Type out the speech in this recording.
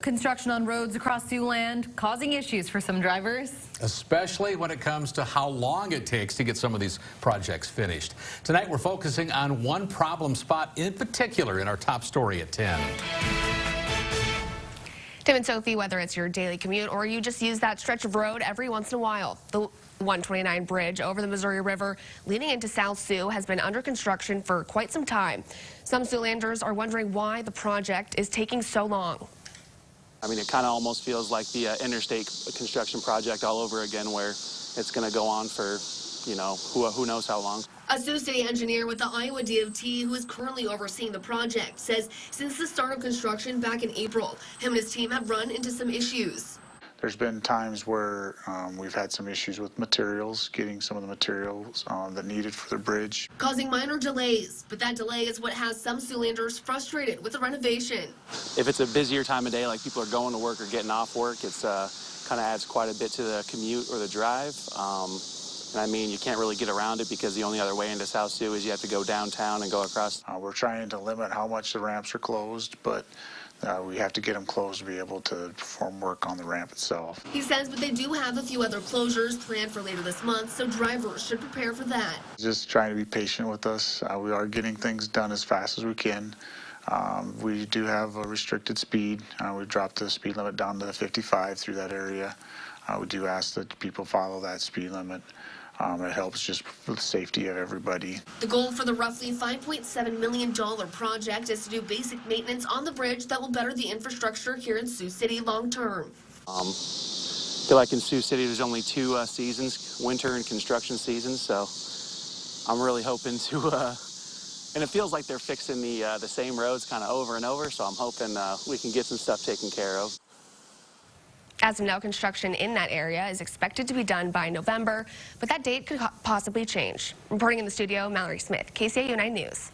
Construction on roads across Siouxland causing issues for some drivers. Especially when it comes to how long it takes to get some of these projects finished. Tonight we're focusing on one problem spot in particular in our top story at 10. Tim and Sophie, whether it's your daily commute or you just use that stretch of road every once in a while, the 129 bridge over the Missouri River leading into South Sioux has been under construction for quite some time. Some Siouxlanders are wondering why the project is taking so long. I mean, it kind of almost feels like the interstate construction project all over again, where it's going to go on for, you know, who knows how long. A Sioux City engineer with the Iowa DOT, who is currently overseeing the project, says since the start of construction back in April, him and his team have run into some issues. There's been times where we've had some issues with materials, getting some of the materials that needed for the bridge. Causing minor delays, but that delay is what has some Siouxlanders frustrated with the renovation. If it's a busier time of day, like people are going to work or getting off work, it's kind of adds quite a bit to the commute or the drive. And I mean, you can't really get around it because the only other way into South Sioux is you have to go downtown and go across. We're trying to limit how much the ramps are closed, but we have to get them closed to be able to perform work on the ramp itself. He says, but they do have a few other closures planned for later this month, so drivers should prepare for that. Just trying to be patient with us. We are getting things done as fast as we can. We do have a restricted speed. We dropped the speed limit down to 55 through that area. We do ask that people follow that speed limit. It helps just for the safety of everybody. The goal for the roughly $5.7 million project is to do basic maintenance on the bridge that will better the infrastructure here in Sioux City long term. I feel like in Sioux City there's only two seasons, winter and construction seasons, so I'm really hoping to, and it feels like they're fixing the same roads kind of over and over, so I'm hoping we can get some stuff taken care of. As of now, construction in that area is expected to be done by November, but that date could possibly change. Reporting in the studio, Mallory Smith, KCAU 9 News.